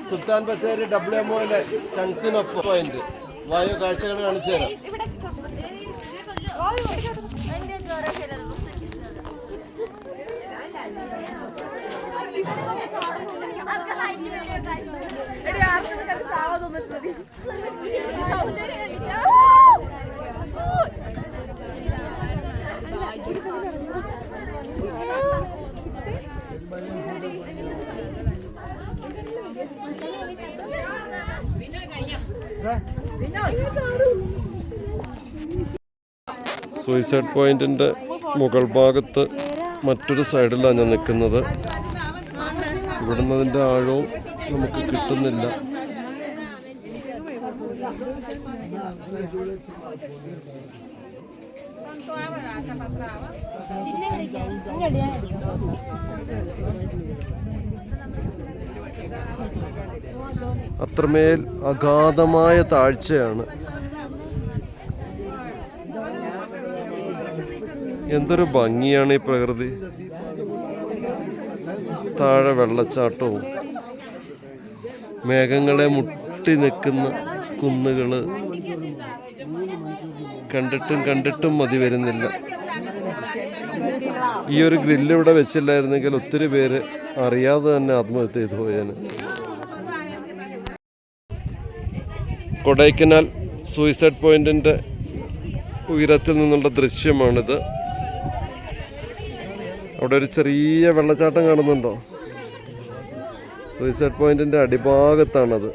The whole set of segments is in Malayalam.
സുൽത്താൻ ബത്തേരി WMOയിലെ ചങ്സിനൊപ്പം പോയിന്റ് വായു കാഴ്ചകൾ കാണിച്ചു തരാം. സൂയിസൈഡ് പോയിന്റിന്റെ മുകൾ ഭാഗത്ത് മറ്റൊരു സൈഡിലാണ് ഞാൻ നിൽക്കുന്നത്. ഇവിടുന്ന് അതിൻ്റെ ആഴവും നമുക്ക് കിട്ടുന്നില്ല. അത്രമേൽ അഗാധമായ താഴ്ചയാണ്. എന്തൊരു ഭംഗിയാണ് ഈ പ്രകൃതി. താഴെ വെള്ളച്ചാട്ടവും മേഘങ്ങളെ മുട്ടി നിൽക്കുന്ന കുന്നുകള് കണ്ടിട്ടും മതി വരുന്നില്ല. ഈ ഒരു ഗ്രില്ല് ഇവിടെ വെച്ചില്ലായിരുന്നെങ്കിൽ ഒത്തിരി പേര് അറിയാതെ തന്നെ ആത്മഹത്യ ചെയ്തു പോയേനെ. കൊടൈക്കനാൽ സൂയിസൈഡ് പോയിന്റിന്റെ ഉയരത്തിൽ നിന്നുള്ള ദൃശ്യമാണിത്. അവിടെ ഒരു ചെറിയ വെള്ളച്ചാട്ടം കാണുന്നുണ്ടോ? സൂയിസൈഡ് പോയിന്റിന്റെ അടിഭാഗത്താണത്.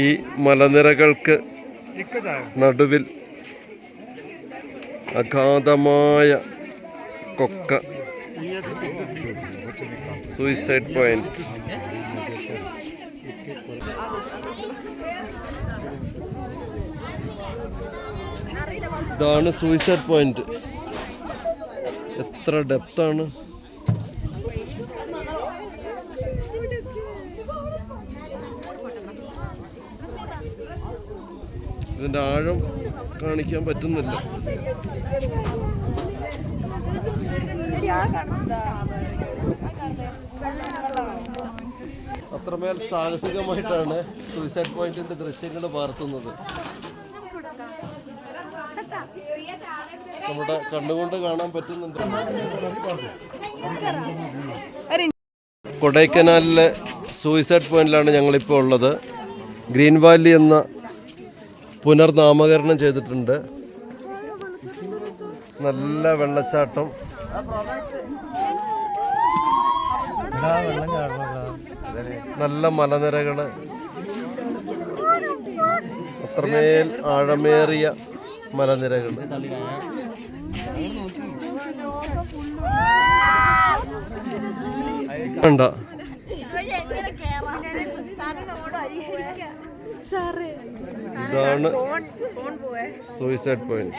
ഈ മലനിരകൾക്ക് നടുവിൽ അഗാധമായ കൊക്ക. Suicide point. ഇതാണ് സൂയിസൈഡ് പോയിന്റ്. എത്ര ഡെപ്താണ്. ഇതിന്റെ ആഴം കാണിക്കാൻ പറ്റുന്നില്ല. അത്രമേൽ സാഹസികമായിട്ടാണ് സൂയിസൈഡ് പോയിന്റിന്റെ ദൃശ്യങ്ങൾ പകർത്തുന്നത്. നമ്മുടെ കണ്ണുകൊണ്ട് കാണാൻ പറ്റുന്നുണ്ട്. കൊടൈക്കനാലിലെ സൂയിസൈഡ് പോയിന്റിലാണ് ഞങ്ങളിപ്പോൾ ഉള്ളത്. ഗ്രീൻ വാലി എന്ന പുനർനാമകരണം ചെയ്തിട്ടുണ്ട്. നല്ല വെള്ളച്ചാട്ടം, നല്ല മലനിരകള്, അത്രമേൽ ആഴമേറിയ മലനിരകൾ. കണ്ട ഇതാണ് സൂയിസൈഡ് പോയിന്റ്.